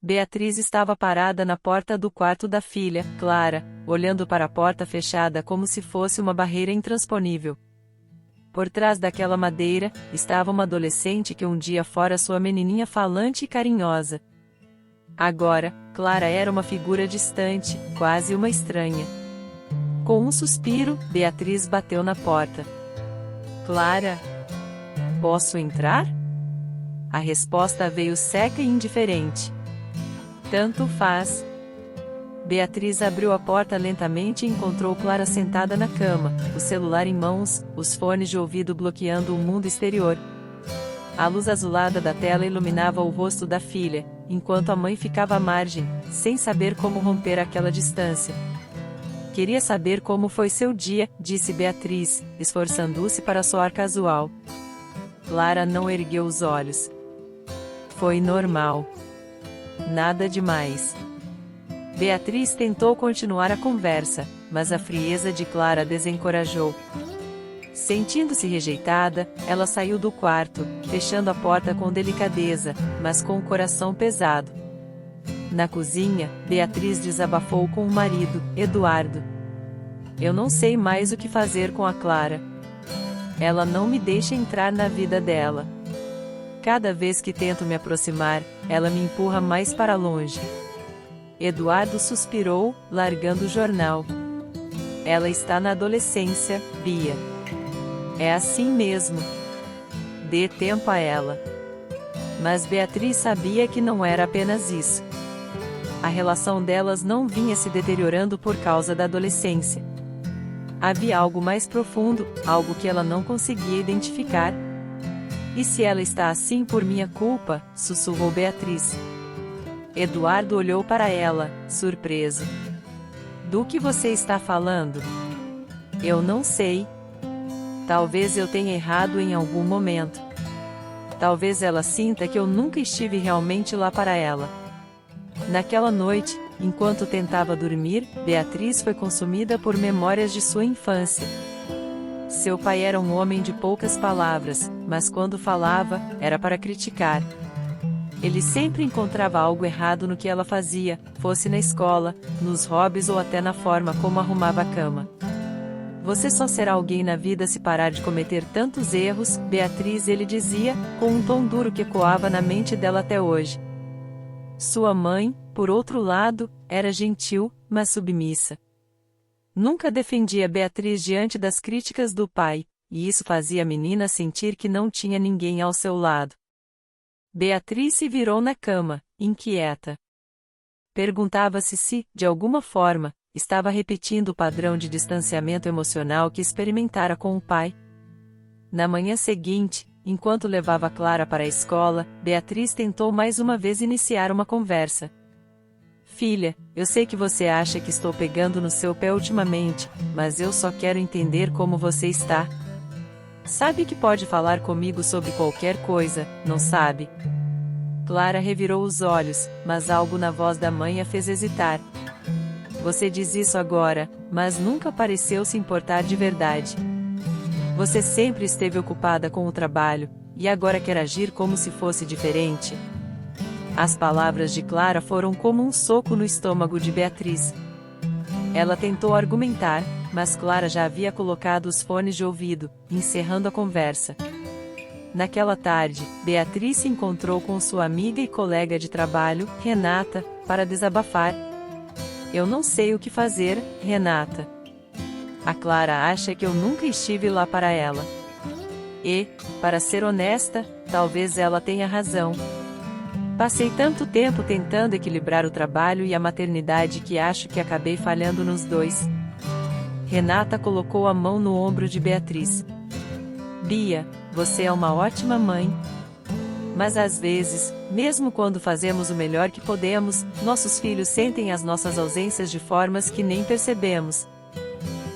Beatriz estava parada na porta do quarto da filha, Clara, olhando para a porta fechada como se fosse uma barreira intransponível. Por trás daquela madeira, estava uma adolescente que um dia fora sua menininha falante e carinhosa. Agora, Clara era uma figura distante, quase uma estranha. Com um suspiro, Beatriz bateu na porta. Clara? Posso entrar? A resposta veio seca e indiferente. Tanto faz. Beatriz abriu a porta lentamente e encontrou Clara sentada na cama, o celular em mãos, os fones de ouvido bloqueando o mundo exterior. A luz azulada da tela iluminava o rosto da filha, enquanto a mãe ficava à margem, sem saber como romper aquela distância. Queria saber como foi seu dia, disse Beatriz, esforçando-se para soar casual. Clara não ergueu os olhos. Foi normal. Nada demais. Beatriz tentou continuar a conversa, mas a frieza de Clara a desencorajou. Sentindo-se rejeitada, ela saiu do quarto, fechando a porta com delicadeza, mas com o coração pesado. Na cozinha, Beatriz desabafou com o marido, Eduardo. Eu não sei mais o que fazer com a Clara. Ela não me deixa entrar na vida dela. Cada vez que tento me aproximar, ela me empurra mais para longe. Eduardo suspirou, largando o jornal. Ela está na adolescência, Bia. É assim mesmo. Dê tempo a ela. Mas Beatriz sabia que não era apenas isso. A relação delas não vinha se deteriorando por causa da adolescência. Havia algo mais profundo, algo que ela não conseguia identificar. E se ela está assim por minha culpa? Sussurrou Beatriz. Eduardo olhou para ela, surpreso. Do que você está falando? Eu não sei. Talvez eu tenha errado em algum momento. Talvez ela sinta que eu nunca estive realmente lá para ela. Naquela noite, enquanto tentava dormir, Beatriz foi consumida por memórias de sua infância. Seu pai era um homem de poucas palavras, mas quando falava, era para criticar. Ele sempre encontrava algo errado no que ela fazia, fosse na escola, nos hobbies ou até na forma como arrumava a cama. Você só será alguém na vida se parar de cometer tantos erros, Beatriz, ele dizia, com um tom duro que ecoava na mente dela até hoje. Sua mãe, por outro lado, era gentil, mas submissa. Nunca defendia Beatriz diante das críticas do pai, e isso fazia a menina sentir que não tinha ninguém ao seu lado. Beatriz se virou na cama, inquieta. Perguntava-se se, de alguma forma, estava repetindo o padrão de distanciamento emocional que experimentara com o pai. Na manhã seguinte, enquanto levava Clara para a escola, Beatriz tentou mais uma vez iniciar uma conversa. Filha, eu sei que você acha que estou pegando no seu pé ultimamente, mas eu só quero entender como você está. Sabe que pode falar comigo sobre qualquer coisa, não sabe? Clara revirou os olhos, mas algo na voz da mãe a fez hesitar. Você diz isso agora, mas nunca pareceu se importar de verdade. Você sempre esteve ocupada com o trabalho, e agora quer agir como se fosse diferente. As palavras de Clara foram como um soco no estômago de Beatriz. Ela tentou argumentar, mas Clara já havia colocado os fones de ouvido, encerrando a conversa. Naquela tarde, Beatriz se encontrou com sua amiga e colega de trabalho, Renata, para desabafar. Eu não sei o que fazer, Renata. A Clara acha que eu nunca estive lá para ela. E, para ser honesta, talvez ela tenha razão. Passei tanto tempo tentando equilibrar o trabalho e a maternidade que acho que acabei falhando nos dois. Renata colocou a mão no ombro de Beatriz. Bia, você é uma ótima mãe. Mas às vezes, mesmo quando fazemos o melhor que podemos, nossos filhos sentem as nossas ausências de formas que nem percebemos.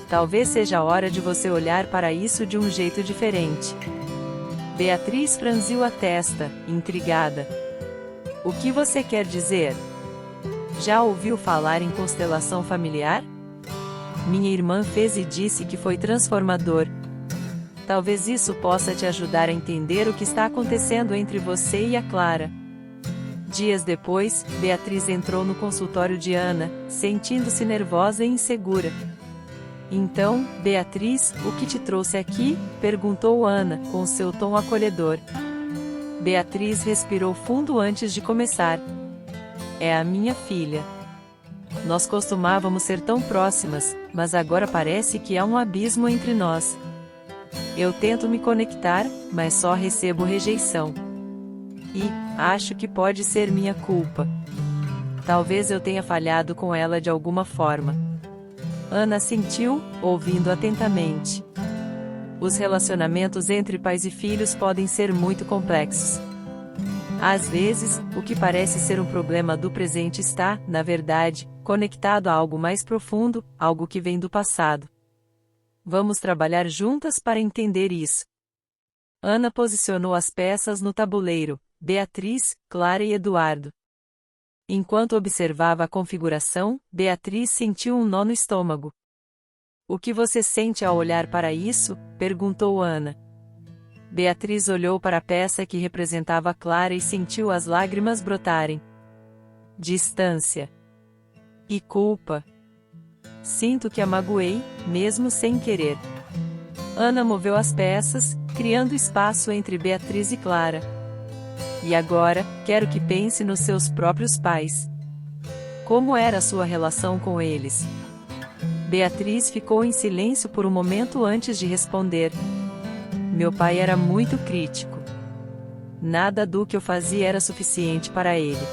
Talvez seja a hora de você olhar para isso de um jeito diferente. Beatriz franziu a testa, intrigada. O que você quer dizer? Já ouviu falar em constelação familiar? Minha irmã fez e disse que foi transformador. Talvez isso possa te ajudar a entender o que está acontecendo entre você e a Clara. Dias depois, Beatriz entrou no consultório de Ana, sentindo-se nervosa e insegura. Então, Beatriz, o que te trouxe aqui? Perguntou Ana, com seu tom acolhedor. Beatriz respirou fundo antes de começar. É a minha filha. Nós costumávamos ser tão próximas, mas agora parece que há um abismo entre nós. Eu tento me conectar, mas só recebo rejeição. E acho que pode ser minha culpa. Talvez eu tenha falhado com ela de alguma forma. Ana assentiu, ouvindo atentamente. Os relacionamentos entre pais e filhos podem ser muito complexos. Às vezes, o que parece ser um problema do presente está, na verdade, conectado a algo mais profundo, algo que vem do passado. Vamos trabalhar juntas para entender isso. Ana posicionou as peças no tabuleiro, Beatriz, Clara e Eduardo. Enquanto observava a configuração, Beatriz sentiu um nó no estômago. O que você sente ao olhar para isso? Perguntou Ana. Beatriz olhou para a peça que representava Clara e sentiu as lágrimas brotarem. Distância. E culpa. Sinto que a magoei, mesmo sem querer. Ana moveu as peças, criando espaço entre Beatriz e Clara. E agora, quero que pense nos seus próprios pais. Como era a sua relação com eles? Beatriz ficou em silêncio por um momento antes de responder. Meu pai era muito crítico. Nada do que eu fazia era suficiente para ele.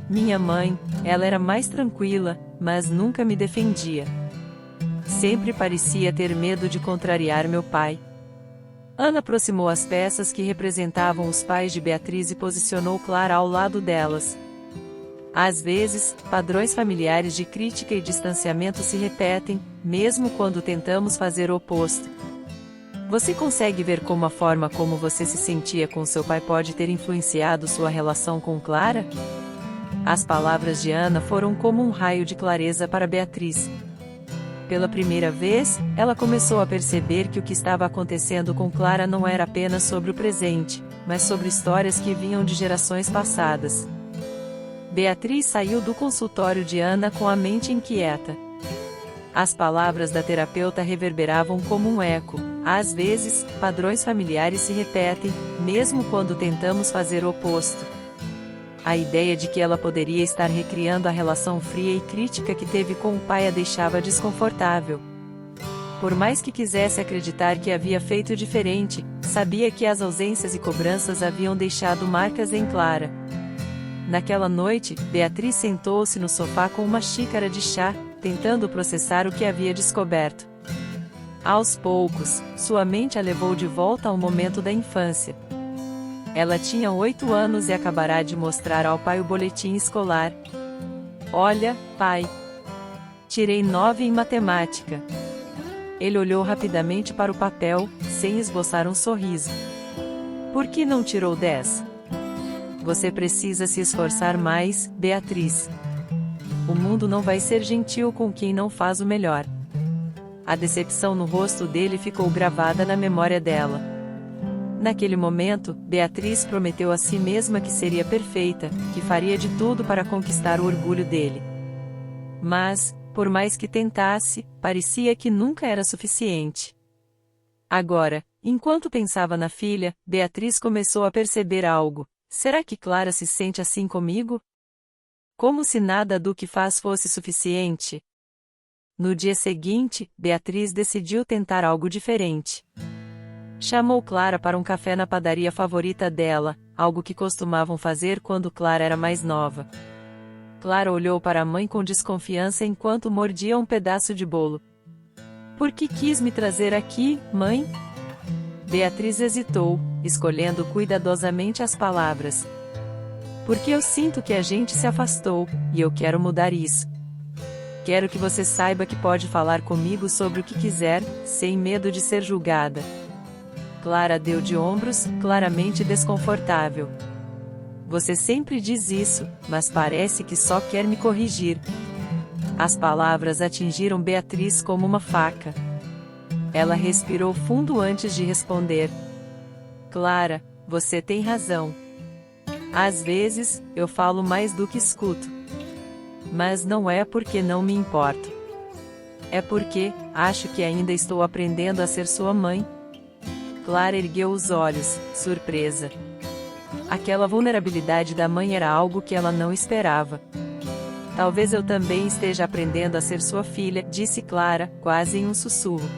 Minha mãe, ela era mais tranquila, mas nunca me defendia. Sempre parecia ter medo de contrariar meu pai. Ana aproximou as peças que representavam os pais de Beatriz e posicionou Clara ao lado delas. Às vezes, padrões familiares de crítica e distanciamento se repetem, mesmo quando tentamos fazer o oposto. Você consegue ver como a forma como você se sentia com seu pai pode ter influenciado sua relação com Clara? As palavras de Ana foram como um raio de clareza para Beatriz. Pela primeira vez, ela começou a perceber que o que estava acontecendo com Clara não era apenas sobre o presente, mas sobre histórias que vinham de gerações passadas. Beatriz saiu do consultório de Ana com a mente inquieta. As palavras da terapeuta reverberavam como um eco. Às vezes, padrões familiares se repetem, mesmo quando tentamos fazer o oposto. A ideia de que ela poderia estar recriando a relação fria e crítica que teve com o pai a deixava desconfortável. Por mais que quisesse acreditar que havia feito diferente, sabia que as ausências e cobranças haviam deixado marcas em Clara. Naquela noite, Beatriz sentou-se no sofá com uma xícara de chá, tentando processar o que havia descoberto. Aos poucos, sua mente a levou de volta ao momento da infância. Ela tinha 8 anos e acabará de mostrar ao pai o boletim escolar. Olha, pai. Tirei 9 em matemática. Ele olhou rapidamente para o papel, sem esboçar um sorriso. Por que não tirou 10? Você precisa se esforçar mais, Beatriz. O mundo não vai ser gentil com quem não faz o melhor. A decepção no rosto dele ficou gravada na memória dela. Naquele momento, Beatriz prometeu a si mesma que seria perfeita, que faria de tudo para conquistar o orgulho dele. Mas, por mais que tentasse, parecia que nunca era suficiente. Agora, enquanto pensava na filha, Beatriz começou a perceber algo. Será que Clara se sente assim comigo? Como se nada do que faz fosse suficiente. No dia seguinte, Beatriz decidiu tentar algo diferente. Chamou Clara para um café na padaria favorita dela, algo que costumavam fazer quando Clara era mais nova. Clara olhou para a mãe com desconfiança enquanto mordia um pedaço de bolo. Por que quis me trazer aqui, mãe? Beatriz hesitou, escolhendo cuidadosamente as palavras. Porque eu sinto que a gente se afastou, e eu quero mudar isso. Quero que você saiba que pode falar comigo sobre o que quiser, sem medo de ser julgada. Clara deu de ombros, claramente desconfortável. Você sempre diz isso, mas parece que só quer me corrigir. As palavras atingiram Beatriz como uma faca. Ela respirou fundo antes de responder. Clara, você tem razão. Às vezes, eu falo mais do que escuto. Mas não é porque não me importo. É porque acho que ainda estou aprendendo a ser sua mãe. Clara ergueu os olhos, surpresa. Aquela vulnerabilidade da mãe era algo que ela não esperava. Talvez eu também esteja aprendendo a ser sua filha, disse Clara, quase em um sussurro.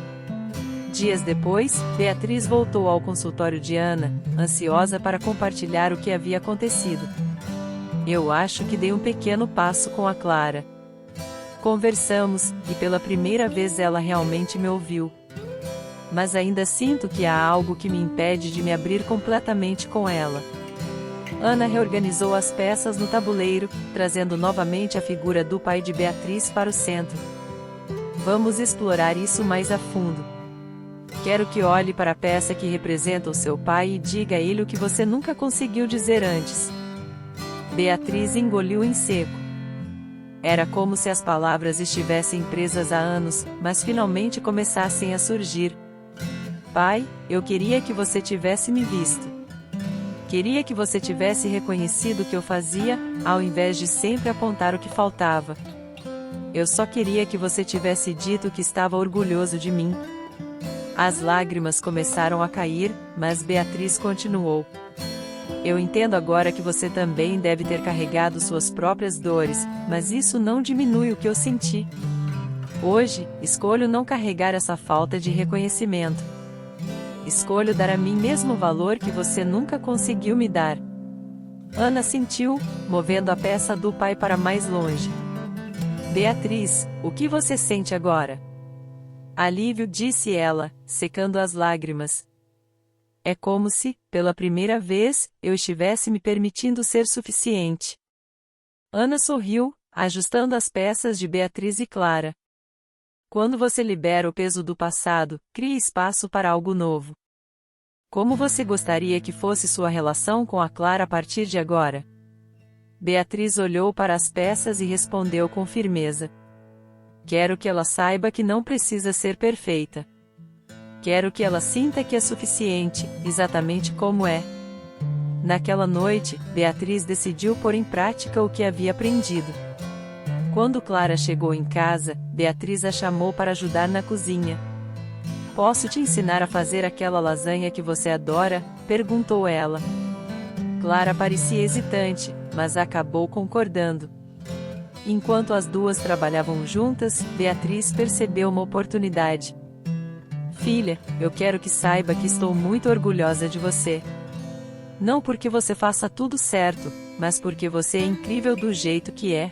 Dias depois, Beatriz voltou ao consultório de Ana, ansiosa para compartilhar o que havia acontecido. Eu acho que dei um pequeno passo com a Clara. Conversamos, e pela primeira vez ela realmente me ouviu. Mas ainda sinto que há algo que me impede de me abrir completamente com ela. Ana reorganizou as peças no tabuleiro, trazendo novamente a figura do pai de Beatriz para o centro. Vamos explorar isso mais a fundo. Quero que olhe para a peça que representa o seu pai e diga a ele o que você nunca conseguiu dizer antes. Beatriz engoliu em seco. Era como se as palavras estivessem presas há anos, mas finalmente começassem a surgir. Pai, eu queria que você tivesse me visto. Queria que você tivesse reconhecido o que eu fazia, ao invés de sempre apontar o que faltava. Eu só queria que você tivesse dito que estava orgulhoso de mim. As lágrimas começaram a cair, mas Beatriz continuou. Eu entendo agora que você também deve ter carregado suas próprias dores, mas isso não diminui o que eu senti. Hoje, escolho não carregar essa falta de reconhecimento. Escolho dar a mim mesmo o valor que você nunca conseguiu me dar. Ana sentiu, movendo a peça do pai para mais longe. Beatriz, o que você sente agora? Alívio, disse ela, secando as lágrimas. É como se, pela primeira vez, eu estivesse me permitindo ser suficiente. Ana sorriu, ajustando as peças de Beatriz e Clara. Quando você libera o peso do passado, cria espaço para algo novo. Como você gostaria que fosse sua relação com a Clara a partir de agora? Beatriz olhou para as peças e respondeu com firmeza. Quero que ela saiba que não precisa ser perfeita. Quero que ela sinta que é suficiente, exatamente como é. Naquela noite, Beatriz decidiu pôr em prática o que havia aprendido. Quando Clara chegou em casa, Beatriz a chamou para ajudar na cozinha. Posso te ensinar a fazer aquela lasanha que você adora? Perguntou ela. Clara parecia hesitante, mas acabou concordando. Enquanto as duas trabalhavam juntas, Beatriz percebeu uma oportunidade. Filha, eu quero que saiba que estou muito orgulhosa de você. Não porque você faça tudo certo, mas porque você é incrível do jeito que é.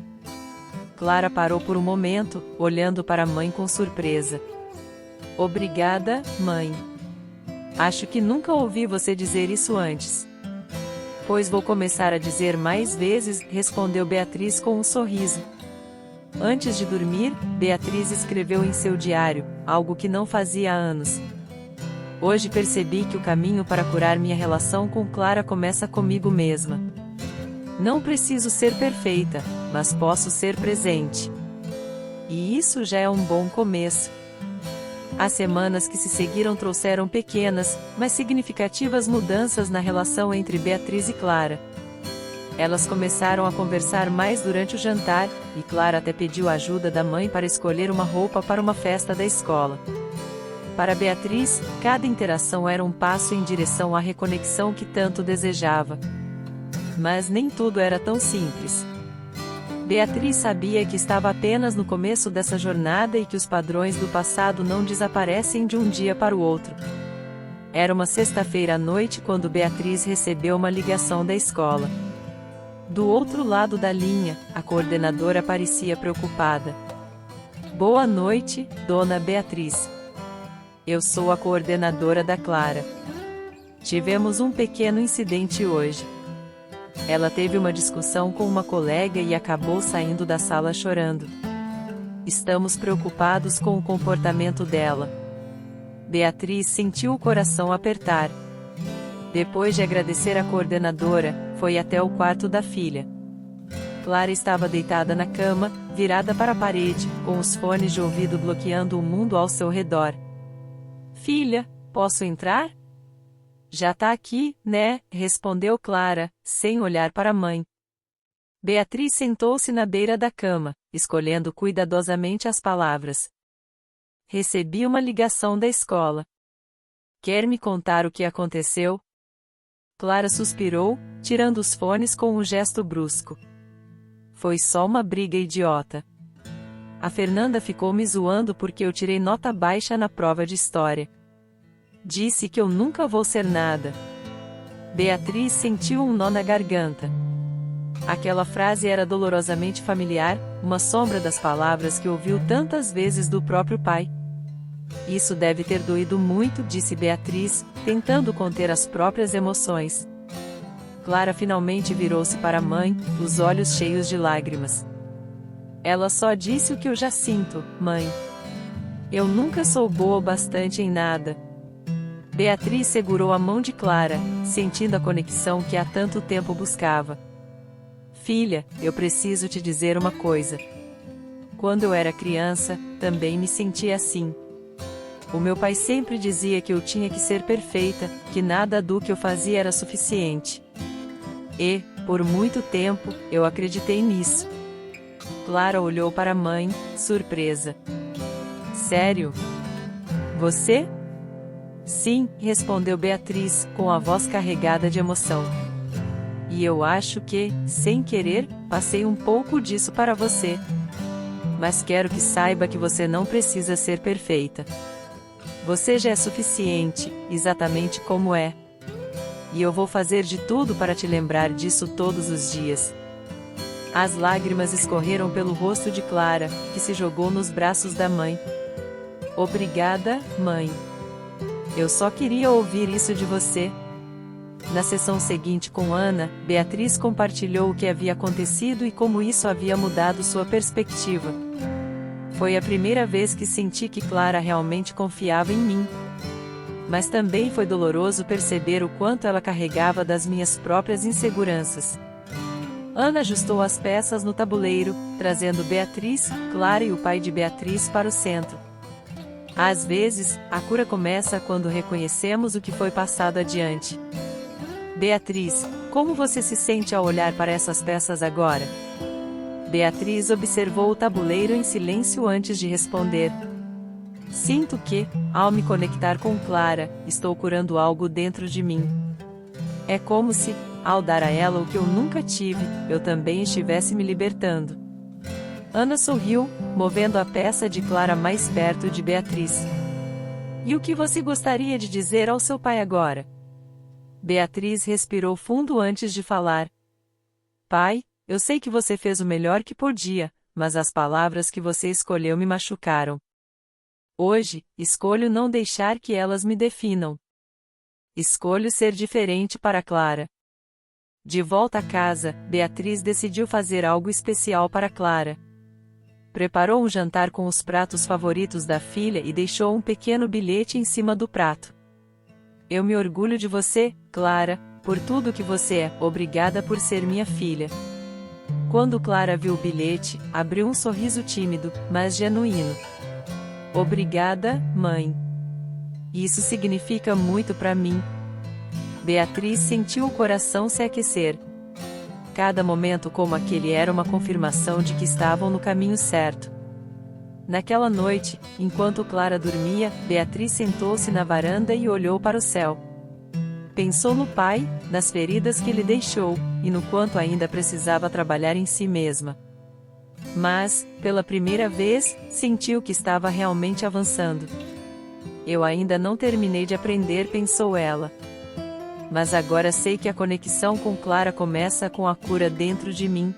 Clara parou por um momento, olhando para a mãe com surpresa. Obrigada, mãe. Acho que nunca ouvi você dizer isso antes. Pois vou começar a dizer mais vezes, respondeu Beatriz com um sorriso. Antes de dormir, Beatriz escreveu em seu diário, algo que não fazia há anos. Hoje percebi que o caminho para curar minha relação com Clara começa comigo mesma. Não preciso ser perfeita, mas posso ser presente. E isso já é um bom começo. As semanas que se seguiram trouxeram pequenas, mas significativas mudanças na relação entre Beatriz e Clara. Elas começaram a conversar mais durante o jantar, e Clara até pediu a ajuda da mãe para escolher uma roupa para uma festa da escola. Para Beatriz, cada interação era um passo em direção à reconexão que tanto desejava. Mas nem tudo era tão simples. Beatriz sabia que estava apenas no começo dessa jornada e que os padrões do passado não desaparecem de um dia para o outro. Era uma sexta-feira à noite quando Beatriz recebeu uma ligação da escola. Do outro lado da linha, a coordenadora parecia preocupada. Boa noite, dona Beatriz. Eu sou a coordenadora da Clara. Tivemos um pequeno incidente hoje. Ela teve uma discussão com uma colega e acabou saindo da sala chorando. Estamos preocupados com o comportamento dela. Beatriz sentiu o coração apertar. Depois de agradecer à coordenadora, foi até o quarto da filha. Clara estava deitada na cama, virada para a parede, com os fones de ouvido bloqueando o mundo ao seu redor. Filha, posso entrar? já tá aqui, né? Respondeu Clara, sem olhar para a mãe. Beatriz sentou-se na beira da cama, escolhendo cuidadosamente as palavras. Recebi uma ligação da escola. Quer me contar o que aconteceu? Clara suspirou, tirando os fones com um gesto brusco. Foi só uma briga idiota. A Fernanda ficou me zoando porque eu tirei nota baixa na prova de história. Disse que eu nunca vou ser nada. Beatriz sentiu um nó na garganta. Aquela frase era dolorosamente familiar, uma sombra das palavras que ouviu tantas vezes do próprio pai. Isso deve ter doído muito, disse Beatriz, tentando conter as próprias emoções. Clara finalmente virou-se para a mãe, os olhos cheios de lágrimas. Ela só disse o que eu já sinto, mãe. Eu nunca sou boa o bastante em nada. Beatriz segurou a mão de Clara, sentindo a conexão que há tanto tempo buscava. Filha, eu preciso te dizer uma coisa. Quando eu era criança, também me sentia assim. O meu pai sempre dizia que eu tinha que ser perfeita, que nada do que eu fazia era suficiente. E, por muito tempo, eu acreditei nisso. Clara olhou para a mãe, surpresa. Sério? Você? Sim, respondeu Beatriz, com a voz carregada de emoção. E eu acho que, sem querer, passei um pouco disso para você. Mas quero que saiba que você não precisa ser perfeita. Você já é suficiente, exatamente como é. E eu vou fazer de tudo para te lembrar disso todos os dias. As lágrimas escorreram pelo rosto de Clara, que se jogou nos braços da mãe. Obrigada, mãe. Eu só queria ouvir isso de você. Na sessão seguinte com Ana, Beatriz compartilhou o que havia acontecido e como isso havia mudado sua perspectiva. Foi a primeira vez que senti que Clara realmente confiava em mim. Mas também foi doloroso perceber o quanto ela carregava das minhas próprias inseguranças. Ana ajustou as peças no tabuleiro, trazendo Beatriz, Clara e o pai de Beatriz para o centro. Às vezes, a cura começa quando reconhecemos o que foi passado adiante. Beatriz, como você se sente ao olhar para essas peças agora? Beatriz observou o tabuleiro em silêncio antes de responder. Sinto que, ao me conectar com Clara, estou curando algo dentro de mim. É como se, ao dar a ela o que eu nunca tive, eu também estivesse me libertando. Ana sorriu, movendo a peça de Clara mais perto de Beatriz. E o que você gostaria de dizer ao seu pai agora? Beatriz respirou fundo antes de falar. Pai, eu sei que você fez o melhor que podia, mas as palavras que você escolheu me machucaram. Hoje, escolho não deixar que elas me definam. Escolho ser diferente para Clara. De volta a casa, Beatriz decidiu fazer algo especial para Clara. Preparou um jantar com os pratos favoritos da filha e deixou um pequeno bilhete em cima do prato. Eu me orgulho de você, Clara, por tudo que você é, obrigada por ser minha filha. Quando Clara viu o bilhete, abriu um sorriso tímido, mas genuíno. Obrigada, mãe. Isso significa muito para mim. Beatriz sentiu o coração se aquecer. Cada momento como aquele era uma confirmação de que estavam no caminho certo. Naquela noite, enquanto Clara dormia, Beatriz sentou-se na varanda e olhou para o céu. Pensou no pai, nas feridas que ele deixou, e no quanto ainda precisava trabalhar em si mesma. Mas, pela primeira vez, sentiu que estava realmente avançando. Eu ainda não terminei de aprender, pensou ela. Mas agora sei que a conexão com Clara começa com a cura dentro de mim.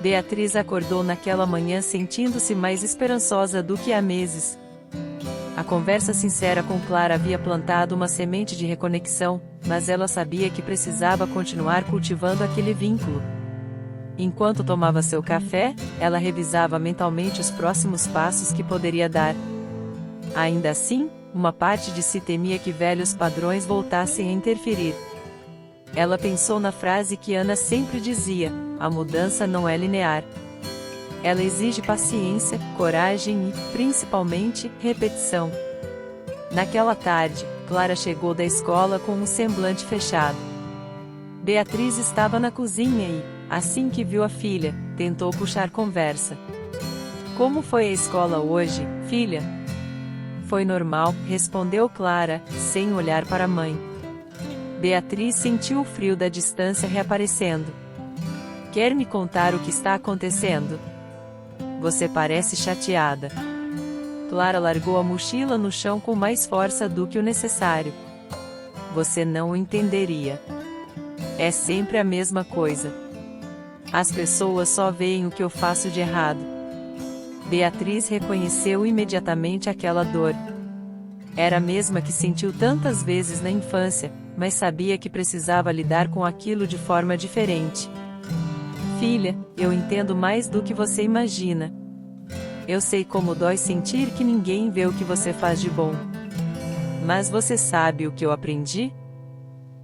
Beatriz acordou naquela manhã sentindo-se mais esperançosa do que há meses. A conversa sincera com Clara havia plantado uma semente de reconexão, mas ela sabia que precisava continuar cultivando aquele vínculo. Enquanto tomava seu café, ela revisava mentalmente os próximos passos que poderia dar. Ainda assim, uma parte de si temia que velhos padrões voltassem a interferir. Ela pensou na frase que Ana sempre dizia: a mudança não é linear. Ela exige paciência, coragem e, principalmente, repetição. Naquela tarde, Clara chegou da escola com um semblante fechado. Beatriz estava na cozinha e, assim que viu a filha, tentou puxar conversa. Como foi a escola hoje, filha? Foi normal, respondeu Clara, sem olhar para a mãe. Beatriz sentiu o frio da distância reaparecendo. Quer me contar o que está acontecendo? Você parece chateada. Clara largou a mochila no chão com mais força do que o necessário. Você não o entenderia. É sempre a mesma coisa. As pessoas só veem o que eu faço de errado. Beatriz reconheceu imediatamente aquela dor. Era a mesma que sentiu tantas vezes na infância, mas sabia que precisava lidar com aquilo de forma diferente. Filha, eu entendo mais do que você imagina. Eu sei como dói sentir que ninguém vê o que você faz de bom. Mas você sabe o que eu aprendi?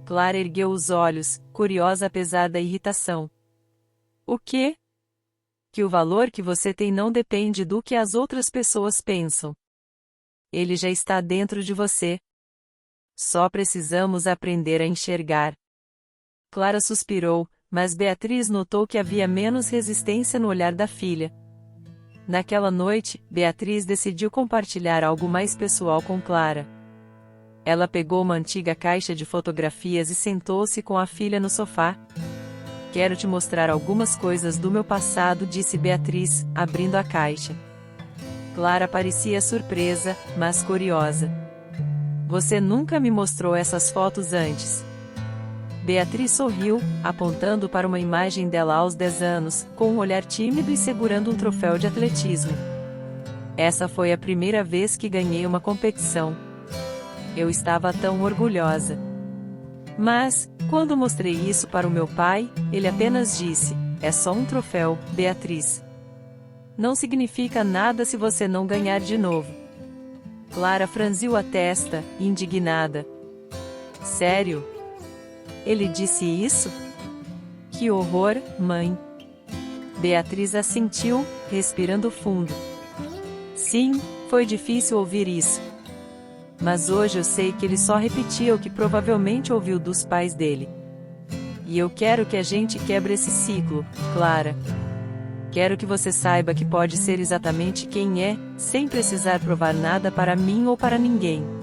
Clara ergueu os olhos, curiosa apesar da irritação. O quê? Que o valor que você tem não depende do que as outras pessoas pensam. Ele já está dentro de você. Só precisamos aprender a enxergar. Clara suspirou, mas Beatriz notou que havia menos resistência no olhar da filha. Naquela noite, Beatriz decidiu compartilhar algo mais pessoal com Clara. Ela pegou uma antiga caixa de fotografias e sentou-se com a filha no sofá. Quero te mostrar algumas coisas do meu passado, disse Beatriz, abrindo a caixa. Clara parecia surpresa, mas curiosa. Você nunca me mostrou essas fotos antes. Beatriz sorriu, apontando para uma imagem dela aos 10 anos, com um olhar tímido e segurando um troféu de atletismo. Essa foi a primeira vez que ganhei uma competição. Eu estava tão orgulhosa. Mas, quando mostrei isso para o meu pai, ele apenas disse: é só um troféu, Beatriz. Não significa nada se você não ganhar de novo. Clara franziu a testa, indignada. Sério? Ele disse isso? Que horror, mãe! Beatriz assentiu, respirando fundo. Sim, foi difícil ouvir isso. Mas hoje eu sei que ele só repetia o que provavelmente ouviu dos pais dele. E eu quero que a gente quebre esse ciclo, Clara. Quero que você saiba que pode ser exatamente quem é, sem precisar provar nada para mim ou para ninguém.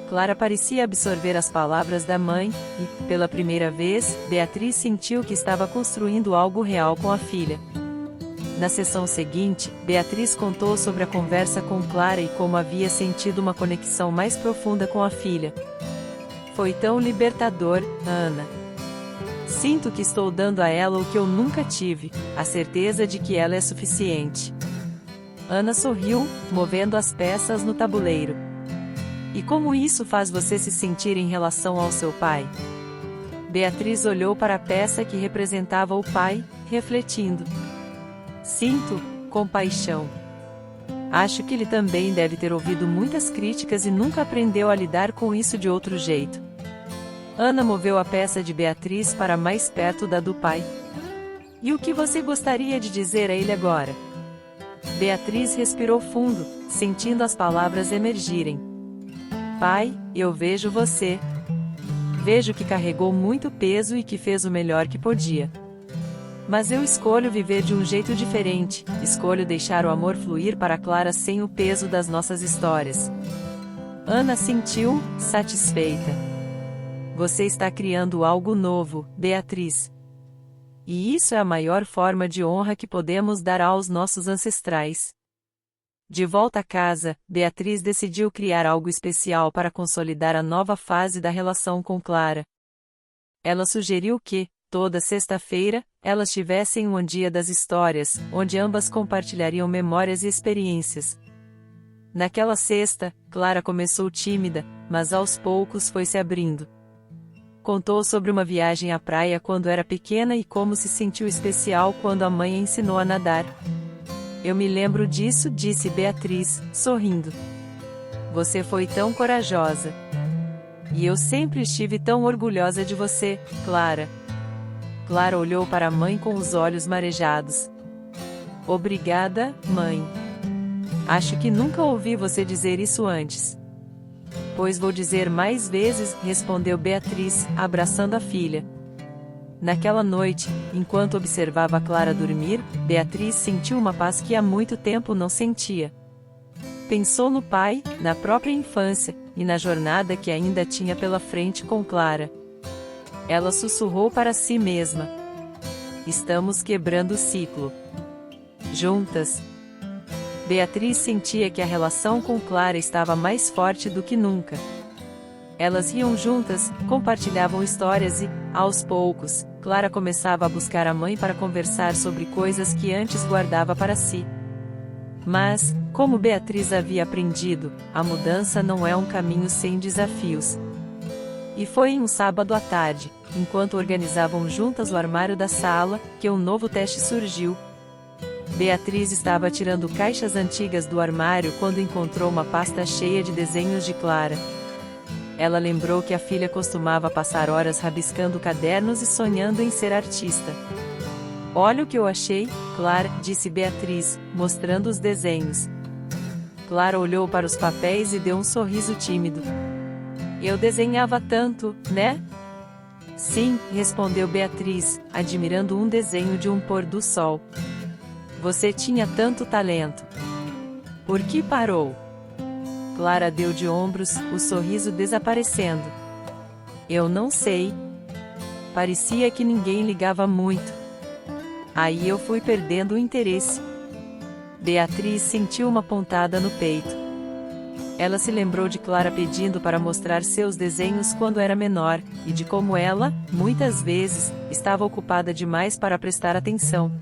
Clara parecia absorver as palavras da mãe, e, pela primeira vez, Beatriz sentiu que estava construindo algo real com a filha. Na sessão seguinte, Beatriz contou sobre a conversa com Clara e como havia sentido uma conexão mais profunda com a filha. Foi tão libertador, Ana. Sinto que estou dando a ela o que eu nunca tive, a certeza de que ela é suficiente. Ana sorriu, movendo as peças no tabuleiro. E como isso faz você se sentir em relação ao seu pai? Beatriz olhou para a peça que representava o pai, refletindo. Sinto compaixão. Acho que ele também deve ter ouvido muitas críticas e nunca aprendeu a lidar com isso de outro jeito. Ana moveu a peça de Beatriz para mais perto da do pai. E o que você gostaria de dizer a ele agora? Beatriz respirou fundo, sentindo as palavras emergirem. Pai, eu vejo você. Vejo que carregou muito peso e que fez o melhor que podia. Mas eu escolho viver de um jeito diferente, escolho deixar o amor fluir para Clara sem o peso das nossas histórias. Ana sentiu, satisfeita. Você está criando algo novo, Beatriz. E isso é a maior forma de honra que podemos dar aos nossos ancestrais. De volta a casa, Beatriz decidiu criar algo especial para consolidar a nova fase da relação com Clara. Ela sugeriu que, toda sexta-feira, elas tivessem um dia das histórias, onde ambas compartilhariam memórias e experiências. Naquela sexta, Clara começou tímida, mas aos poucos foi se abrindo. Contou sobre uma viagem à praia quando era pequena e como se sentiu especial quando a mãe a ensinou a nadar. Eu me lembro disso, disse Beatriz, sorrindo. Você foi tão corajosa. E eu sempre estive tão orgulhosa de você, Clara. Clara olhou para a mãe com os olhos marejados. Obrigada, mãe. Acho que nunca ouvi você dizer isso antes. Pois vou dizer mais vezes, respondeu Beatriz, abraçando a filha. Naquela noite, enquanto observava Clara dormir, Beatriz sentiu uma paz que há muito tempo não sentia. Pensou no pai, na própria infância, e na jornada que ainda tinha pela frente com Clara. Ela sussurrou para si mesma: estamos quebrando o ciclo. Juntas. Beatriz sentia que a relação com Clara estava mais forte do que nunca. Elas riam juntas, compartilhavam histórias e, aos poucos, Clara começava a buscar a mãe para conversar sobre coisas que antes guardava para si. Mas, como Beatriz havia aprendido, a mudança não é um caminho sem desafios. E foi em um sábado à tarde, enquanto organizavam juntas o armário da sala, que um novo teste surgiu. Beatriz estava tirando caixas antigas do armário quando encontrou uma pasta cheia de desenhos de Clara. Ela lembrou que a filha costumava passar horas rabiscando cadernos e sonhando em ser artista. Olha o que eu achei, Clara, disse Beatriz, mostrando os desenhos. Clara olhou para os papéis e deu um sorriso tímido. Eu desenhava tanto, né? Sim, respondeu Beatriz, admirando um desenho de um pôr do sol. Você tinha tanto talento. Por que parou? Clara deu de ombros, o sorriso desaparecendo. Eu não sei. Parecia que ninguém ligava muito. Aí eu fui perdendo o interesse. Beatriz sentiu uma pontada no peito. Ela se lembrou de Clara pedindo para mostrar seus desenhos quando era menor, e de como ela, muitas vezes, estava ocupada demais para prestar atenção.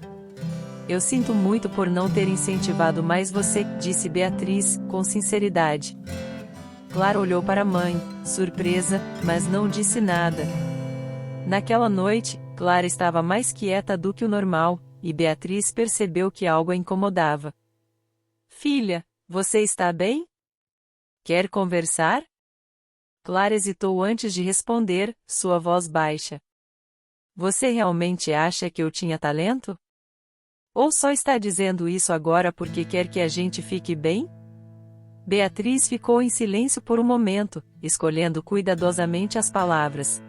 Eu sinto muito por não ter incentivado mais você, disse Beatriz, com sinceridade. Clara olhou para a mãe, surpresa, mas não disse nada. Naquela noite, Clara estava mais quieta do que o normal, e Beatriz percebeu que algo a incomodava. Filha, você está bem? Quer conversar? Clara hesitou antes de responder, sua voz baixa. Você realmente acha que eu tinha talento? Ou só está dizendo isso agora porque quer que a gente fique bem? Beatriz ficou em silêncio por um momento, escolhendo cuidadosamente as palavras.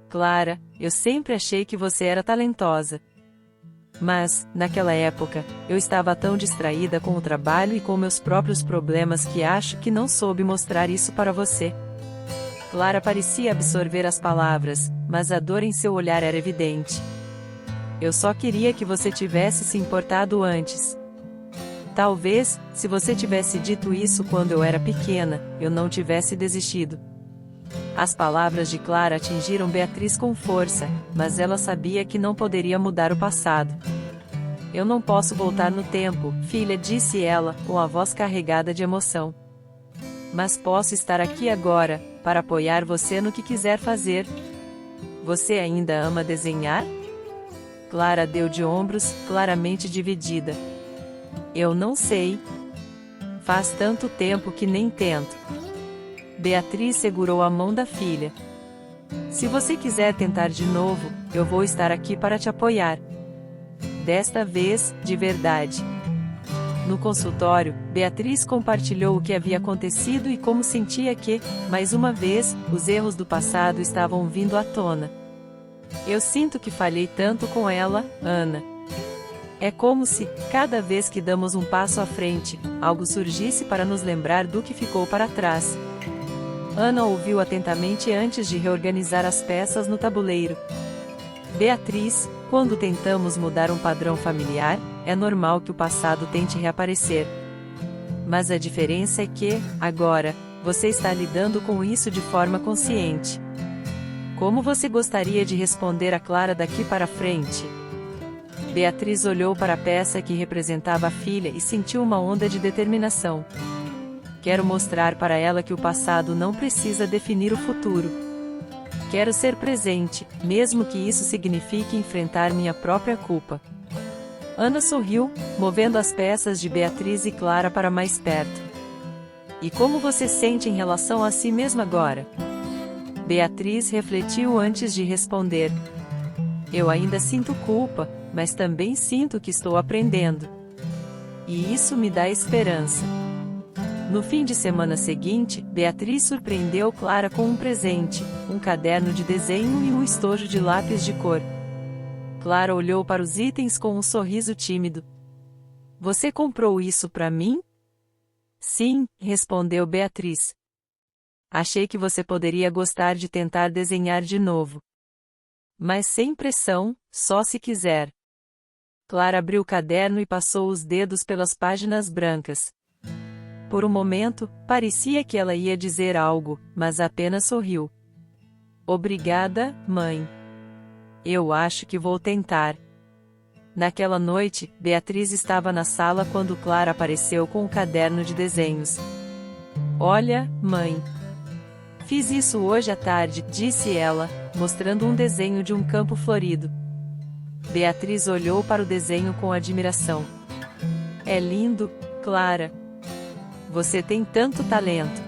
Clara, eu sempre achei que você era talentosa. Mas, naquela época, eu estava tão distraída com o trabalho e com meus próprios problemas que acho que não soube mostrar isso para você. Clara parecia absorver as palavras, mas a dor em seu olhar era evidente. Eu só queria que você tivesse se importado antes. Talvez, se você tivesse dito isso quando eu era pequena, eu não tivesse desistido. As palavras de Clara atingiram Beatriz com força, mas ela sabia que não poderia mudar o passado. Eu não posso voltar no tempo, filha, disse ela, com a voz carregada de emoção. Mas posso estar aqui agora, para apoiar você no que quiser fazer. Você ainda ama desenhar? Clara deu de ombros, claramente dividida. Eu não sei. Faz tanto tempo que nem tento. Beatriz segurou a mão da filha. Se você quiser tentar de novo, eu vou estar aqui para te apoiar. Desta vez, de verdade. No consultório, Beatriz compartilhou o que havia acontecido e como sentia que, mais uma vez, os erros do passado estavam vindo à tona. Eu sinto que falhei tanto com ela, Ana. É como se, cada vez que damos um passo à frente, algo surgisse para nos lembrar do que ficou para trás. Ana ouviu atentamente antes de reorganizar as peças no tabuleiro. Beatriz, quando tentamos mudar um padrão familiar, é normal que o passado tente reaparecer. Mas a diferença é que, agora, você está lidando com isso de forma consciente. Como você gostaria de responder a Clara daqui para frente? Beatriz olhou para a peça que representava a filha e sentiu uma onda de determinação. Quero mostrar para ela que o passado não precisa definir o futuro. Quero ser presente, mesmo que isso signifique enfrentar minha própria culpa. Ana sorriu, movendo as peças de Beatriz e Clara para mais perto. E como você sente em relação a si mesma agora? Beatriz refletiu antes de responder. Eu ainda sinto culpa, mas também sinto que estou aprendendo. E isso me dá esperança. No fim de semana seguinte, Beatriz surpreendeu Clara com um presente, um caderno de desenho e um estojo de lápis de cor. Clara olhou para os itens com um sorriso tímido. Você comprou isso para mim? Sim, respondeu Beatriz. Achei que você poderia gostar de tentar desenhar de novo. Mas sem pressão, só se quiser. Clara abriu o caderno e passou os dedos pelas páginas brancas. Por um momento, parecia que ela ia dizer algo, mas apenas sorriu. Obrigada, mãe. Eu acho que vou tentar. Naquela noite, Beatriz estava na sala quando Clara apareceu com o caderno de desenhos. Olha, mãe. Fiz isso hoje à tarde, disse ela, mostrando um desenho de um campo florido. Beatriz olhou para o desenho com admiração. É lindo, Clara. Você tem tanto talento.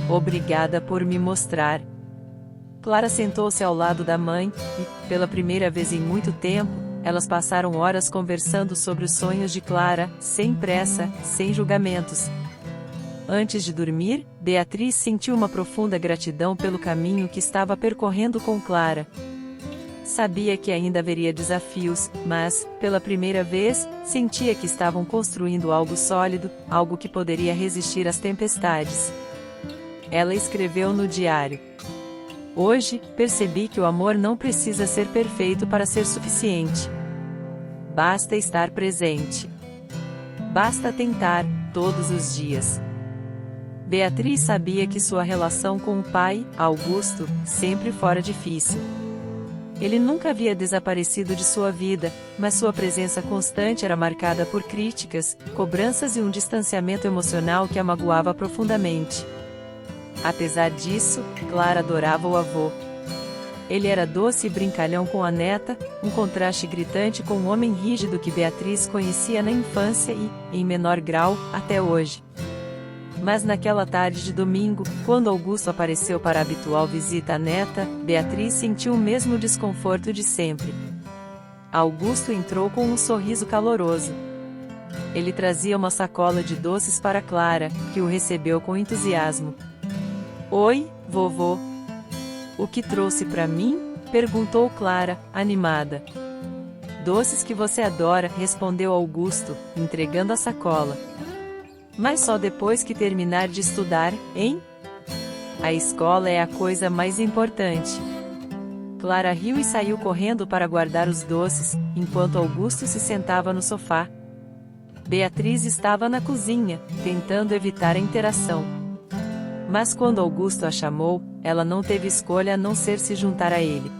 Obrigada por me mostrar. Clara sentou-se ao lado da mãe, e, pela primeira vez em muito tempo, elas passaram horas conversando sobre os sonhos de Clara, sem pressa, sem julgamentos. Antes de dormir, Beatriz sentiu uma profunda gratidão pelo caminho que estava percorrendo com Clara. Sabia que ainda haveria desafios, mas, pela primeira vez, sentia que estavam construindo algo sólido, algo que poderia resistir às tempestades. Ela escreveu no diário. Hoje, percebi que o amor não precisa ser perfeito para ser suficiente. Basta estar presente. Basta tentar, todos os dias. Beatriz sabia que sua relação com o pai, Augusto, sempre fora difícil. Ele nunca havia desaparecido de sua vida, mas sua presença constante era marcada por críticas, cobranças e um distanciamento emocional que a magoava profundamente. Apesar disso, Clara adorava o avô. Ele era doce e brincalhão com a neta, um contraste gritante com o homem rígido que Beatriz conhecia na infância e, em menor grau, até hoje. Mas naquela tarde de domingo, quando Augusto apareceu para a habitual visita à neta, Beatriz sentiu o mesmo desconforto de sempre. Augusto entrou com um sorriso caloroso. Ele trazia uma sacola de doces para Clara, que o recebeu com entusiasmo. Oi, vovô. O que trouxe para mim? Perguntou Clara, animada. Doces que você adora, respondeu Augusto, entregando a sacola. Mas só depois que terminar de estudar, hein? A escola é a coisa mais importante. Clara riu e saiu correndo para guardar os doces, enquanto Augusto se sentava no sofá. Beatriz estava na cozinha, tentando evitar a interação. Mas quando Augusto a chamou, ela não teve escolha a não ser se juntar a ele.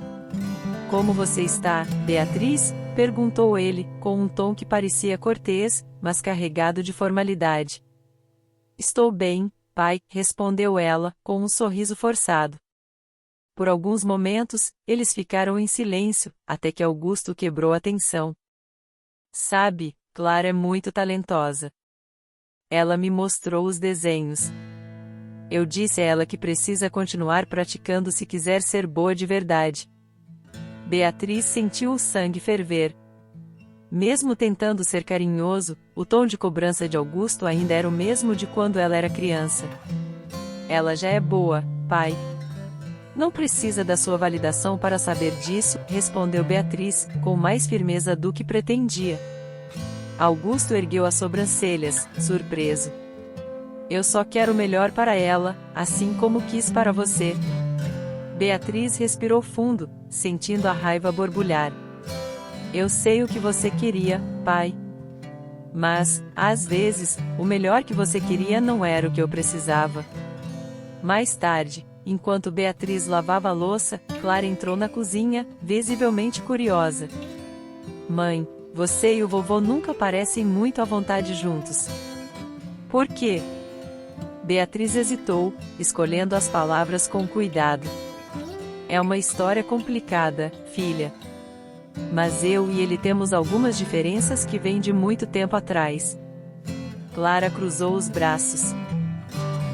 Como você está, Beatriz? Perguntou ele, com um tom que parecia cortês, mas carregado de formalidade. Estou bem, pai, respondeu ela, com um sorriso forçado. Por alguns momentos, eles ficaram em silêncio, até que Augusto quebrou a tensão. Sabe, Clara é muito talentosa. Ela me mostrou os desenhos. Eu disse a ela que precisa continuar praticando se quiser ser boa de verdade. Beatriz sentiu o sangue ferver. Mesmo tentando ser carinhoso, o tom de cobrança de Augusto ainda era o mesmo de quando ela era criança. Ela já é boa, pai. Não precisa da sua validação para saber disso, respondeu Beatriz, com mais firmeza do que pretendia. Augusto ergueu as sobrancelhas, surpreso. Eu só quero o melhor para ela, assim como quis para você. Beatriz respirou fundo, sentindo a raiva borbulhar. Eu sei o que você queria, pai. Mas, às vezes, o melhor que você queria não era o que eu precisava. Mais tarde, enquanto Beatriz lavava a louça, Clara entrou na cozinha, visivelmente curiosa. Mãe, você e o vovô nunca parecem muito à vontade juntos. Por quê? Beatriz hesitou, escolhendo as palavras com cuidado. É uma história complicada, filha. Mas eu e ele temos algumas diferenças que vêm de muito tempo atrás. Clara cruzou os braços.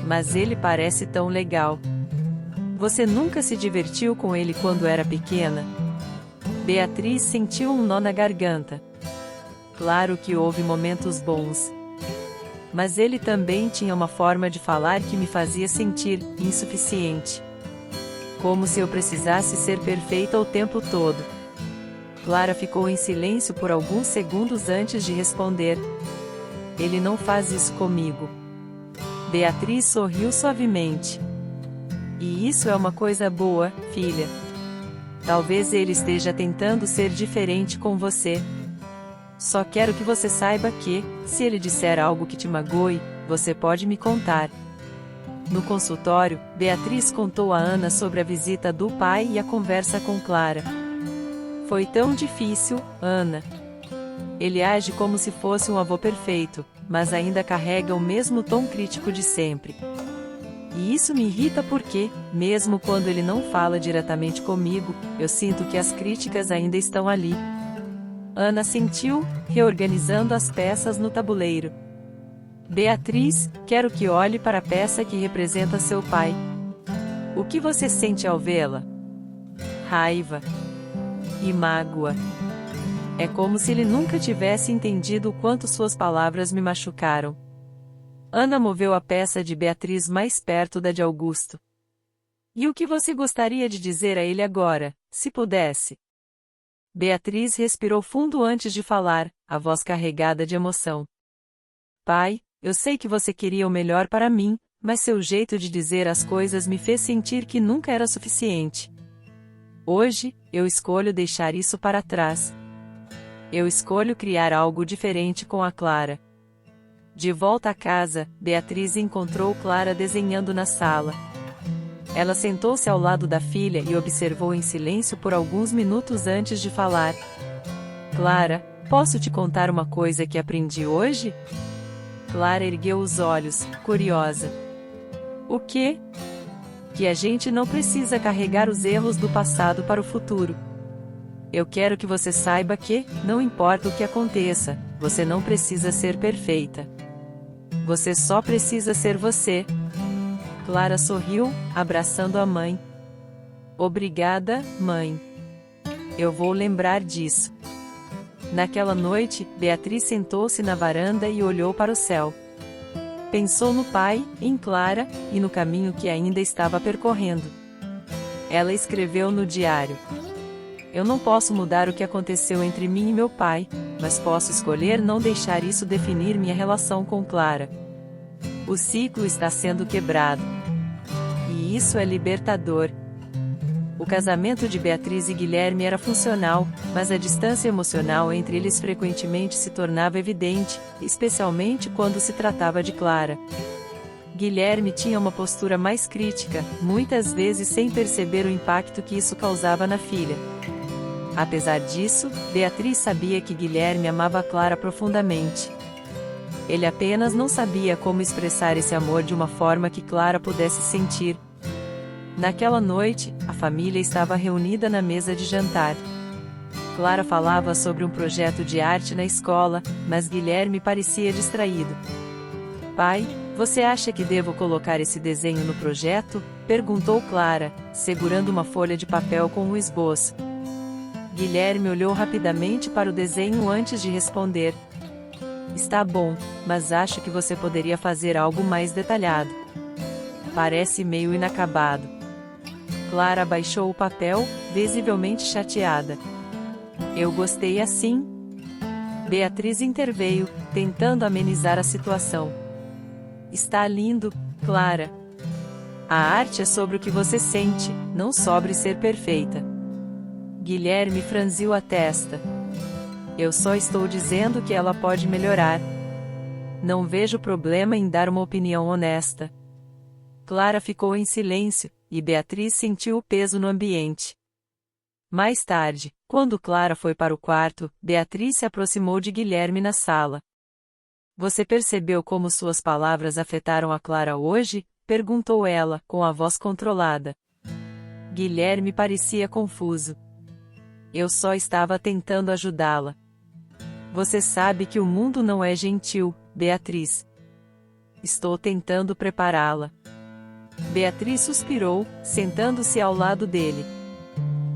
Mas ele parece tão legal. Você nunca se divertiu com ele quando era pequena? Beatriz sentiu um nó na garganta. Claro que houve momentos bons. Mas ele também tinha uma forma de falar que me fazia sentir insuficiente. Como se eu precisasse ser perfeita o tempo todo. Clara ficou em silêncio por alguns segundos antes de responder. Ele não faz isso comigo. Beatriz sorriu suavemente. E isso é uma coisa boa, filha. Talvez ele esteja tentando ser diferente com você. Só quero que você saiba que, se ele disser algo que te magoe, você pode me contar. No consultório, Beatriz contou a Ana sobre a visita do pai e a conversa com Clara. Foi tão difícil, Ana. Ele age como se fosse um avô perfeito, mas ainda carrega o mesmo tom crítico de sempre. E isso me irrita porque, mesmo quando ele não fala diretamente comigo, eu sinto que as críticas ainda estão ali. Ana sentiu, reorganizando as peças no tabuleiro. Beatriz, quero que olhe para a peça que representa seu pai. O que você sente ao vê-la? Raiva. E mágoa. É como se ele nunca tivesse entendido o quanto suas palavras me machucaram. Ana moveu a peça de Beatriz mais perto da de Augusto. E o que você gostaria de dizer a ele agora, se pudesse? Beatriz respirou fundo antes de falar, a voz carregada de emoção. Pai, eu sei que você queria o melhor para mim, mas seu jeito de dizer as coisas me fez sentir que nunca era suficiente. Hoje, eu escolho deixar isso para trás. Eu escolho criar algo diferente com a Clara. De volta à casa, Beatriz encontrou Clara desenhando na sala. Ela sentou-se ao lado da filha e observou em silêncio por alguns minutos antes de falar. Clara, posso te contar uma coisa que aprendi hoje? Clara ergueu os olhos, curiosa. O quê? Que a gente não precisa carregar os erros do passado para o futuro. Eu quero que você saiba que, não importa o que aconteça, você não precisa ser perfeita. Você só precisa ser você. Clara sorriu, abraçando a mãe. Obrigada, mãe. Eu vou lembrar disso. Naquela noite, Beatriz sentou-se na varanda e olhou para o céu. Pensou no pai, em Clara, e no caminho que ainda estava percorrendo. Ela escreveu no diário. Eu não posso mudar o que aconteceu entre mim e meu pai, mas posso escolher não deixar isso definir minha relação com Clara. O ciclo está sendo quebrado. E isso é libertador. O casamento de Beatriz e Guilherme era funcional, mas a distância emocional entre eles frequentemente se tornava evidente, especialmente quando se tratava de Clara. Guilherme tinha uma postura mais crítica, muitas vezes sem perceber o impacto que isso causava na filha. Apesar disso, Beatriz sabia que Guilherme amava Clara profundamente. Ele apenas não sabia como expressar esse amor de uma forma que Clara pudesse sentir. Naquela noite, a família estava reunida na mesa de jantar. Clara falava sobre um projeto de arte na escola, mas Guilherme parecia distraído. Pai, você acha que devo colocar esse desenho no projeto? Perguntou Clara, segurando uma folha de papel com um esboço. Guilherme olhou rapidamente para o desenho antes de responder. Está bom, mas acho que você poderia fazer algo mais detalhado. Parece meio inacabado. Clara abaixou o papel, visivelmente chateada. Eu gostei assim. Beatriz interveio, tentando amenizar a situação. Está lindo, Clara. A arte é sobre o que você sente, não sobre ser perfeita. Guilherme franziu a testa. Eu só estou dizendo que ela pode melhorar. Não vejo problema em dar uma opinião honesta. Clara ficou em silêncio, e Beatriz sentiu o peso no ambiente. Mais tarde, quando Clara foi para o quarto, Beatriz se aproximou de Guilherme na sala. Você percebeu como suas palavras afetaram a Clara hoje? Perguntou ela, com a voz controlada. Guilherme parecia confuso. Eu só estava tentando ajudá-la. Você sabe que o mundo não é gentil, Beatriz. Estou tentando prepará-la. Beatriz suspirou, sentando-se ao lado dele.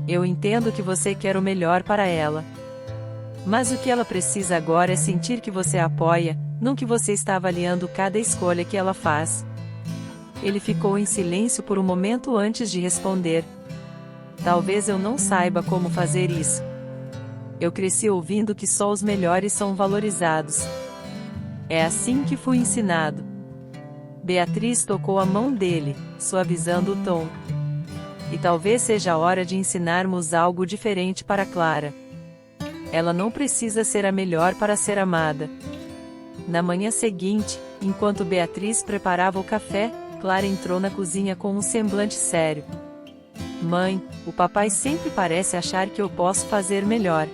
Eu entendo que você quer o melhor para ela. Mas o que ela precisa agora é sentir que você a apoia, não que você está avaliando cada escolha que ela faz. Ele ficou em silêncio por um momento antes de responder. Talvez eu não saiba como fazer isso. Eu cresci ouvindo que só os melhores são valorizados. É assim que fui ensinado. Beatriz tocou a mão dele, suavizando o tom. E talvez seja a hora de ensinarmos algo diferente para Clara. Ela não precisa ser a melhor para ser amada. Na manhã seguinte, enquanto Beatriz preparava o café, Clara entrou na cozinha com um semblante sério. Mãe, o papai sempre parece achar que eu posso fazer melhor.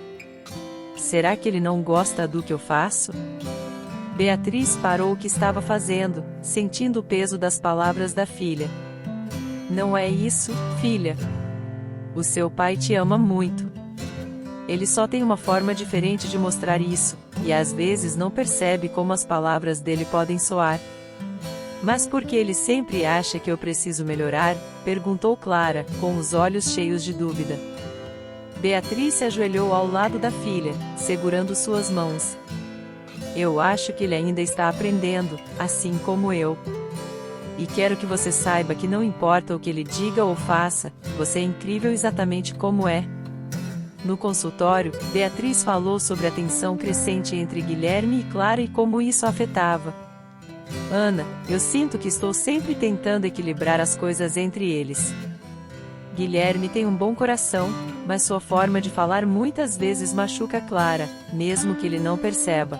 Será que ele não gosta do que eu faço? Beatriz parou o que estava fazendo, sentindo o peso das palavras da filha. Não é isso, filha. O seu pai te ama muito. Ele só tem uma forma diferente de mostrar isso, e às vezes não percebe como as palavras dele podem soar. Mas por que ele sempre acha que eu preciso melhorar? Perguntou Clara, com os olhos cheios de dúvida. Beatriz se ajoelhou ao lado da filha, segurando suas mãos. Eu acho que ele ainda está aprendendo, assim como eu. E quero que você saiba que não importa o que ele diga ou faça, você é incrível exatamente como é. No consultório, Beatriz falou sobre a tensão crescente entre Guilherme e Clara e como isso a afetava. Ana, eu sinto que estou sempre tentando equilibrar as coisas entre eles. Guilherme tem um bom coração, mas sua forma de falar muitas vezes machuca Clara, mesmo que ele não perceba.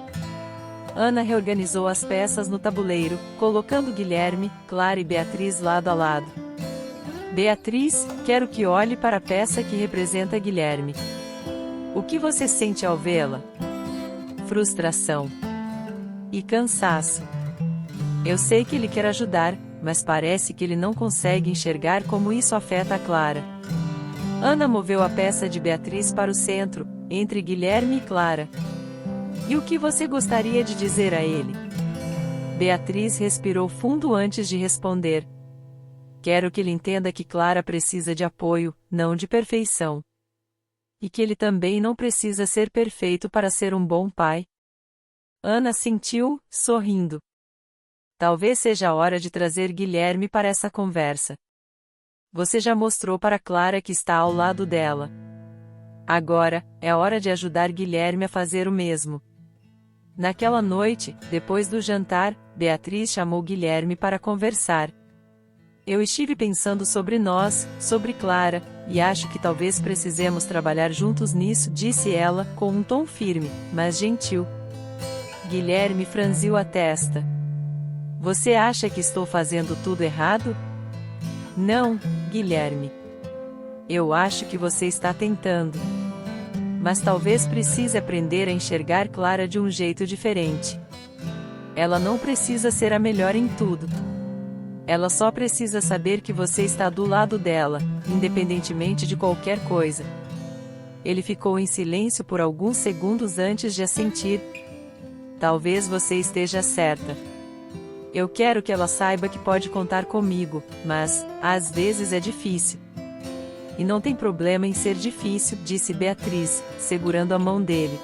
Ana reorganizou as peças no tabuleiro, colocando Guilherme, Clara e Beatriz lado a lado. Beatriz, quero que olhe para a peça que representa Guilherme. O que você sente ao vê-la? Frustração e cansaço. Eu sei que ele quer ajudar, mas parece que ele não consegue enxergar como isso afeta a Clara. Ana moveu a peça de Beatriz para o centro, entre Guilherme e Clara. E o que você gostaria de dizer a ele? Beatriz respirou fundo antes de responder. Quero que ele entenda que Clara precisa de apoio, não de perfeição. E que ele também não precisa ser perfeito para ser um bom pai. Ana assentiu, sorrindo. Talvez seja a hora de trazer Guilherme para essa conversa. Você já mostrou para Clara que está ao lado dela. Agora, é hora de ajudar Guilherme a fazer o mesmo. Naquela noite, depois do jantar, Beatriz chamou Guilherme para conversar. Eu estive pensando sobre nós, sobre Clara, e acho que talvez precisemos trabalhar juntos nisso, disse ela, com um tom firme, mas gentil. Guilherme franziu a testa. Você acha que estou fazendo tudo errado? Não, Guilherme. Eu acho que você está tentando. Mas talvez precise aprender a enxergar Clara de um jeito diferente. Ela não precisa ser a melhor em tudo. Ela só precisa saber que você está do lado dela, independentemente de qualquer coisa. Ele ficou em silêncio por alguns segundos antes de assentir. Talvez você esteja certa. Eu quero que ela saiba que pode contar comigo, mas, às vezes é difícil. E não tem problema em ser difícil, disse Beatriz, segurando a mão dele.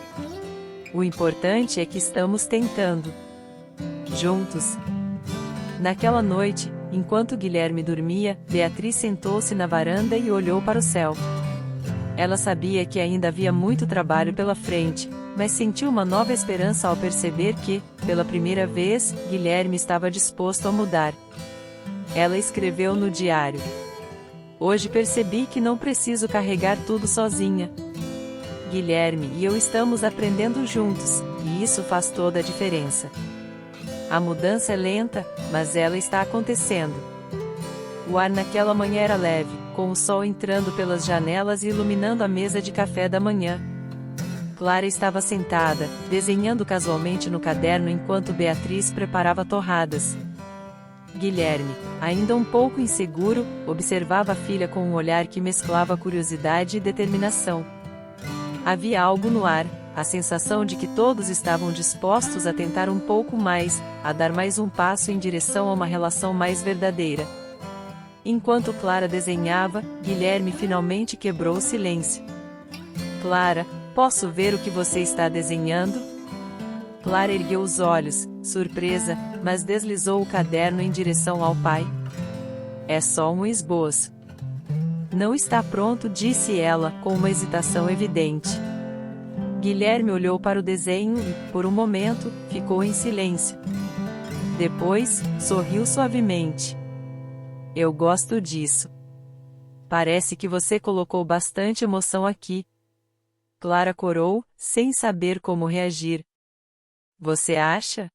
O importante é que estamos tentando. Juntos. Naquela noite, enquanto Guilherme dormia, Beatriz sentou-se na varanda e olhou para o céu. Ela sabia que ainda havia muito trabalho pela frente, mas sentiu uma nova esperança ao perceber que, pela primeira vez, Guilherme estava disposto a mudar. Ela escreveu no diário. Hoje percebi que não preciso carregar tudo sozinha. Guilherme e eu estamos aprendendo juntos, e isso faz toda a diferença. A mudança é lenta, mas ela está acontecendo. O ar naquela manhã era leve, com o sol entrando pelas janelas e iluminando a mesa de café da manhã. Clara estava sentada, desenhando casualmente no caderno enquanto Beatriz preparava torradas. Guilherme, ainda um pouco inseguro, observava a filha com um olhar que mesclava curiosidade e determinação. Havia algo no ar, a sensação de que todos estavam dispostos a tentar um pouco mais, a dar mais um passo em direção a uma relação mais verdadeira. Enquanto Clara desenhava, Guilherme finalmente quebrou o silêncio. Clara, posso ver o que você está desenhando? Clara ergueu os olhos, surpresa, mas deslizou o caderno em direção ao pai. É só um esboço. Não está pronto, disse ela, com uma hesitação evidente. Guilherme olhou para o desenho e, por um momento, ficou em silêncio. Depois, sorriu suavemente. Eu gosto disso. Parece que você colocou bastante emoção aqui. Clara corou, sem saber como reagir. Você acha?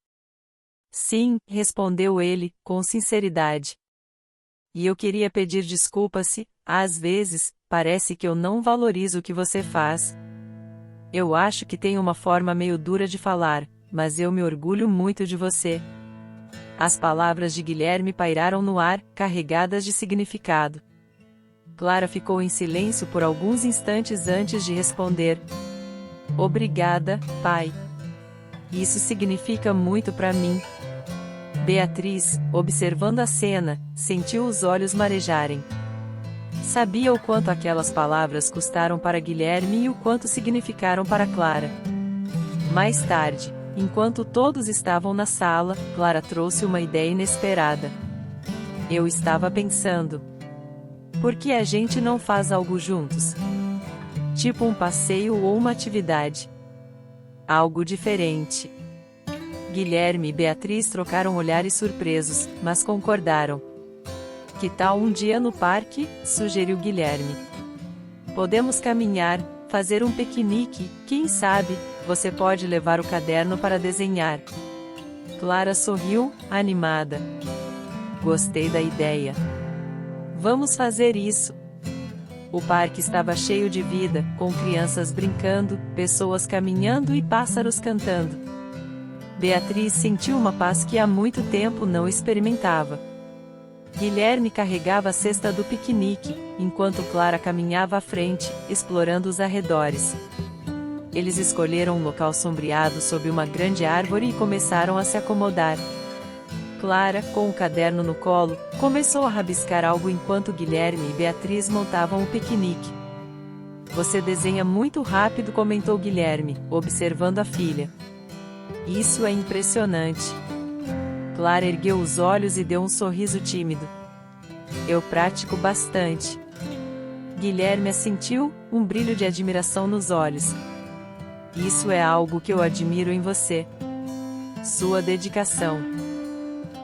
Sim, respondeu ele, com sinceridade. E eu queria pedir desculpas se, às vezes, parece que eu não valorizo o que você faz. Eu acho que tenho uma forma meio dura de falar, mas eu me orgulho muito de você. As palavras de Guilherme pairaram no ar, carregadas de significado. Clara ficou em silêncio por alguns instantes antes de responder. Obrigada, pai. Isso significa muito para mim. Beatriz, observando a cena, sentiu os olhos marejarem. Sabia o quanto aquelas palavras custaram para Guilherme e o quanto significaram para Clara. Mais tarde, enquanto todos estavam na sala, Clara trouxe uma ideia inesperada. Eu estava pensando. Por que a gente não faz algo juntos? Tipo um passeio ou uma atividade. Algo diferente. Guilherme e Beatriz trocaram olhares surpresos, mas concordaram. Que tal um dia no parque? Sugeriu Guilherme. Podemos caminhar, fazer um piquenique, quem sabe, você pode levar o caderno para desenhar. Clara sorriu, animada. Gostei da ideia. Vamos fazer isso. O parque estava cheio de vida, com crianças brincando, pessoas caminhando e pássaros cantando. Beatriz sentiu uma paz que há muito tempo não experimentava. Guilherme carregava a cesta do piquenique, enquanto Clara caminhava à frente, explorando os arredores. Eles escolheram um local sombreado sob uma grande árvore e começaram a se acomodar. Clara, com o caderno no colo, começou a rabiscar algo enquanto Guilherme e Beatriz montavam o piquenique. Você desenha muito rápido, comentou Guilherme, observando a filha. Isso é impressionante. Clara ergueu os olhos e deu um sorriso tímido. Eu pratico bastante. Guilherme assentiu, um brilho de admiração nos olhos. Isso é algo que eu admiro em você. Sua dedicação.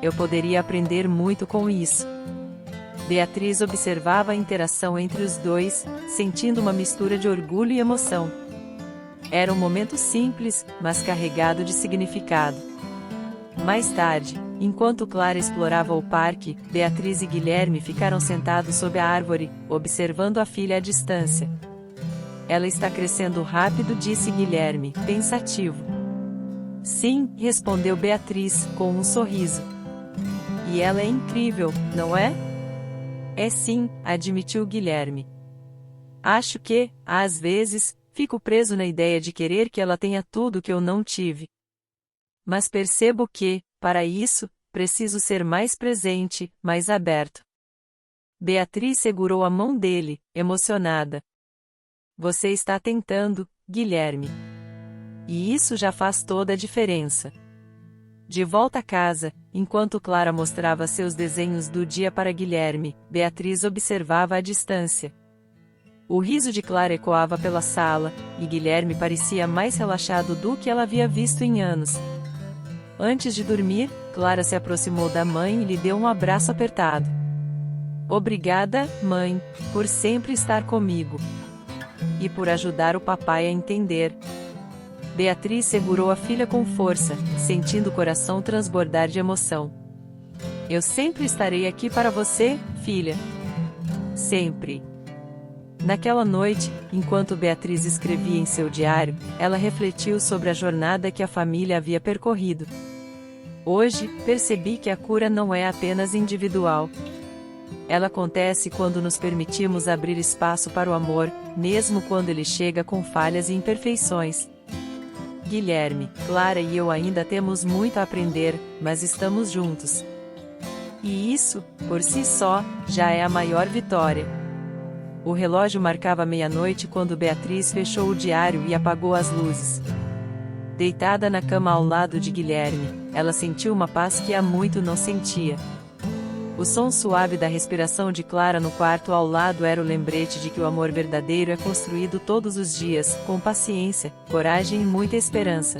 Eu poderia aprender muito com isso. Beatriz observava a interação entre os dois, sentindo uma mistura de orgulho e emoção. Era um momento simples, mas carregado de significado. Mais tarde, enquanto Clara explorava o parque, Beatriz e Guilherme ficaram sentados sob a árvore, observando a filha à distância. Ela está crescendo rápido, disse Guilherme, pensativo. Sim, respondeu Beatriz, com um sorriso. E ela é incrível, não é? É sim, admitiu Guilherme. Acho que, às vezes, fico preso na ideia de querer que ela tenha tudo que eu não tive. Mas percebo que, para isso, preciso ser mais presente, mais aberto. Beatriz segurou a mão dele, emocionada. Você está tentando, Guilherme. E isso já faz toda a diferença. De volta a casa, enquanto Clara mostrava seus desenhos do dia para Guilherme, Beatriz observava à distância. O riso de Clara ecoava pela sala, e Guilherme parecia mais relaxado do que ela havia visto em anos. Antes de dormir, Clara se aproximou da mãe e lhe deu um abraço apertado. Obrigada, mãe, por sempre estar comigo. E por ajudar o papai a entender. Beatriz segurou a filha com força, sentindo o coração transbordar de emoção. Eu sempre estarei aqui para você, filha. Sempre. Naquela noite, enquanto Beatriz escrevia em seu diário, ela refletiu sobre a jornada que a família havia percorrido. Hoje, percebi que a cura não é apenas individual. Ela acontece quando nos permitimos abrir espaço para o amor, mesmo quando ele chega com falhas e imperfeições. Guilherme, Clara e eu ainda temos muito a aprender, mas estamos juntos. E isso, por si só, já é a maior vitória. O relógio marcava meia-noite quando Beatriz fechou o diário e apagou as luzes. Deitada na cama ao lado de Guilherme, ela sentiu uma paz que há muito não sentia. O som suave da respiração de Clara no quarto ao lado era o lembrete de que o amor verdadeiro é construído todos os dias, com paciência, coragem e muita esperança.